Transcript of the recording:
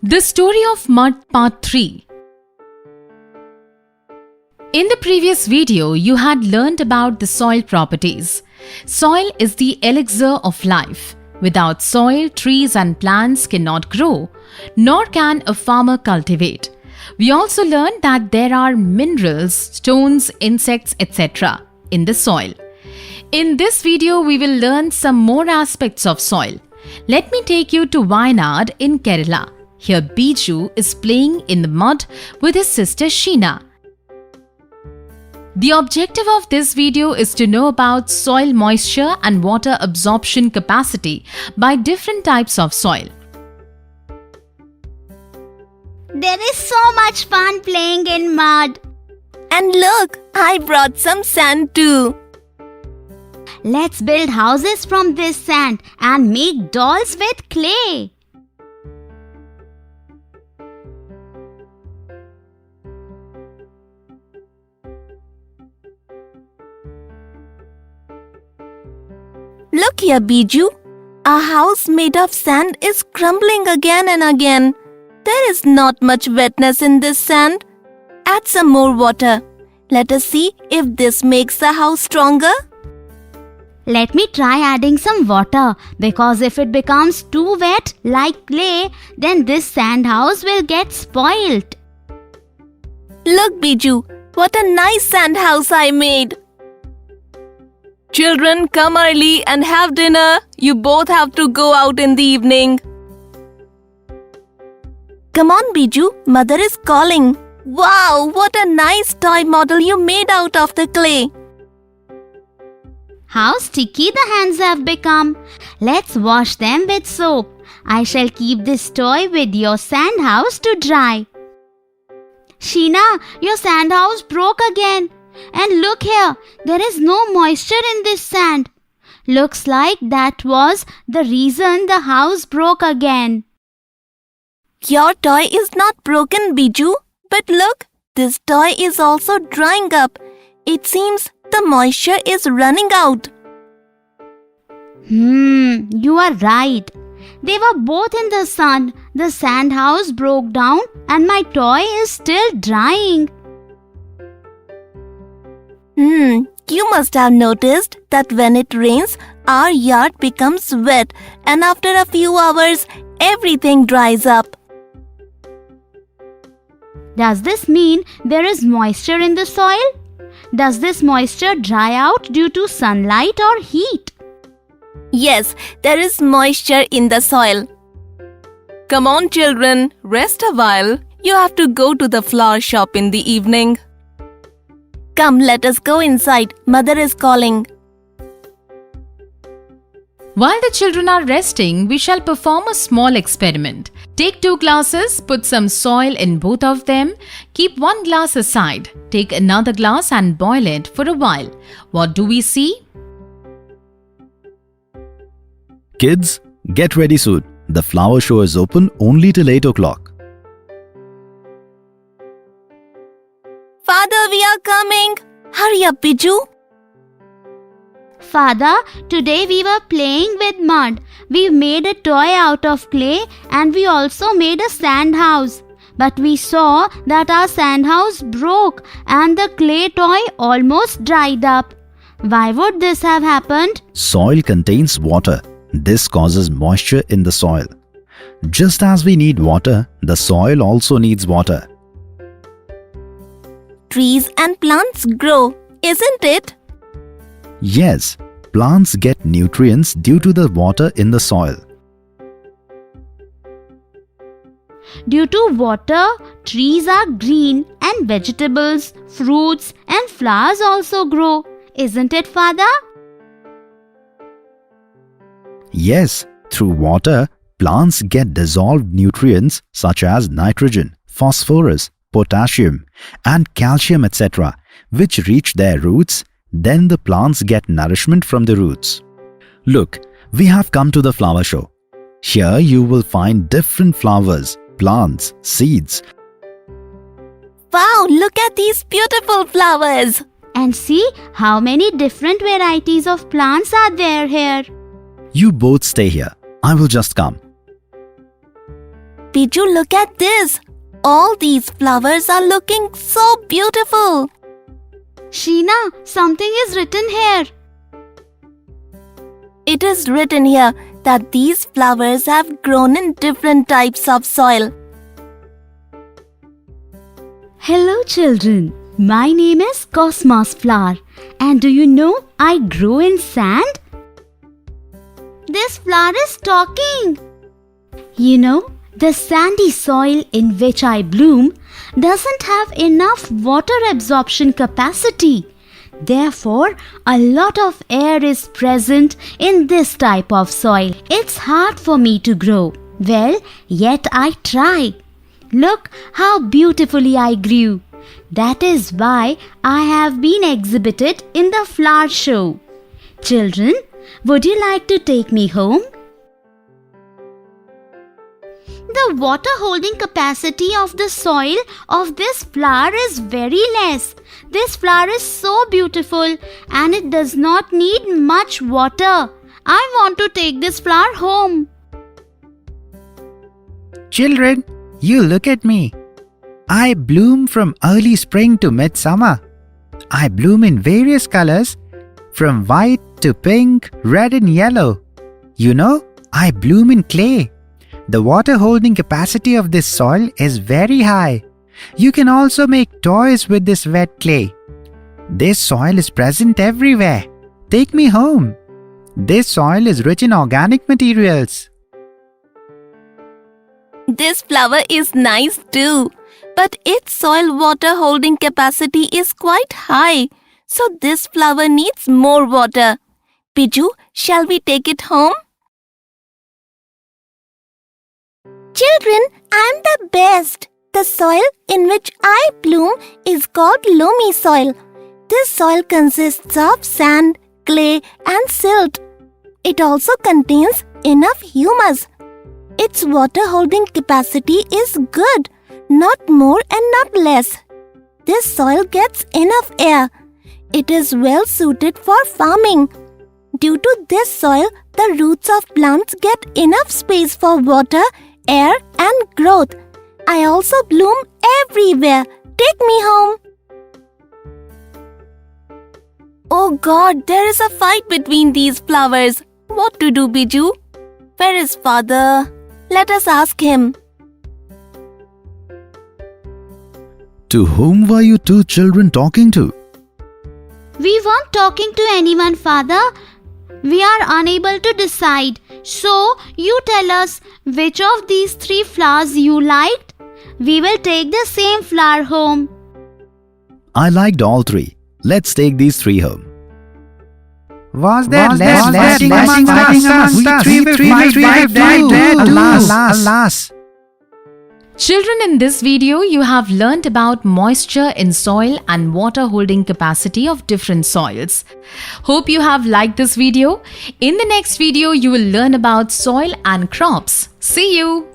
The Story of Mud Part 3. In the previous video, you had learned about the soil properties. Soil is the elixir of life. Without soil, trees and plants cannot grow, nor can a farmer cultivate. We also learned that there are minerals, stones, insects, etc. in the soil. In this video, we will learn some more aspects of soil. Let me take you to Wayanad in Kerala. Here Biju is playing in the mud with his sister Sheena. The objective of this video is to know about soil moisture and water absorption capacity by different types of soil. There is so much fun playing in mud. And look, I brought some sand too. Let's build houses from this sand and make dolls with clay. Look here, Biju. A house made of sand is crumbling again and again. There is not much wetness in this sand. Add some more water. Let us see if this makes the house stronger. Let me try adding some water, because if it becomes too wet like clay, then this sand house will get spoilt. Look, Biju, what a nice sand house I made. Children, come early and have dinner. You both have to go out in the evening. Come on, Biju. Mother is calling. Wow, what a nice toy model you made out of the clay. How sticky the hands have become. Let's wash them with soap. I shall keep this toy with your sand house to dry. Sheena, your sand house broke again. And look here, there is no moisture in this sand. Looks like that was the reason the house broke again. Your toy is not broken, Biju. But look, this toy is also drying up. It seems the moisture is running out. You are right. They were both in the sun. The sand house broke down and my toy is still drying. You must have noticed that when it rains, our yard becomes wet, and after a few hours, everything dries up. Does this mean there is moisture in the soil? Does this moisture dry out due to sunlight or heat? Yes, there is moisture in the soil. Come on, children, rest a while. You have to go to the flower shop in the evening. Come, let us go inside. Mother is calling. While the children are resting, we shall perform a small experiment. Take 2 glasses, put some soil in both of them, keep one glass aside, take another glass and boil it for a while. What do we see? Kids, get ready soon. The flower show is open only till 8 o'clock. Father, we are coming. Hurry up, Biju. Father, today we were playing with mud. We made a toy out of clay and we also made a sand house. But we saw that our sand house broke and the clay toy almost dried up. Why would this have happened? Soil contains water. This causes moisture in the soil. Just as we need water, the soil also needs water. Trees and plants grow, isn't it? Yes, plants get nutrients due to the water in the soil. Due to water, trees are green and vegetables, fruits and flowers also grow. Isn't it, Father? Yes, through water, plants get dissolved nutrients such as nitrogen, phosphorus, potassium, and calcium, etc., which reach their roots. Then the plants get nourishment from the roots. Look, we have come to the flower show. Here you will find different flowers, plants, seeds. Wow, look at these beautiful flowers. And see how many different varieties of plants are there here. You both stay here. I will just come. Biju, look at this. All these flowers are looking so beautiful. Sheena, something is written here. It is written here that these flowers have grown in different types of soil. Hello children, my name is Cosmos Flower, and do you know I grow in sand? This flower is talking. You know, the sandy soil in which I bloom doesn't have enough water absorption capacity. Therefore, a lot of air is present in this type of soil. It's hard for me to grow. Well, yet I try. Look how beautifully I grew. That is why I have been exhibited in the flower show. Children, would you like to take me home? The water holding capacity of the soil of this flower is very less. This flower is so beautiful and it does not need much water. I want to take this flower home. Children, you look at me. I bloom from early spring to midsummer. I bloom in various colors, from white to pink, red and yellow. You know, I bloom in clay. The water holding capacity of this soil is very high. You can also make toys with this wet clay. This soil is present everywhere. Take me home. This soil is rich in organic materials. This flower is nice too, but its soil water holding capacity is quite high. So this flower needs more water. Biju, shall we take it home? Children, I am the best. The soil in which I bloom is called loamy soil. This soil consists of sand, clay and silt. It also contains enough humus. Its water holding capacity is good, not more and not less. This soil gets enough air. It is well suited for farming. Due to this soil, the roots of plants get enough space for water, air and growth. I also bloom everywhere. Take me home. Oh God, there is a fight between these flowers. What to do, Biju? Where is father? Let us ask him. To whom were you two children talking to? We weren't talking to anyone, Father. We are unable to decide. So, you tell us which of these 3 flowers you liked. We will take the same flower home. I liked all 3. Let's take these 3 home. Was there less fighting among us? We three will fight. Alas. Children, in this video, you have learnt about moisture in soil and water holding capacity of different soils. Hope you have liked this video. In the next video, you will learn about soil and crops. See you!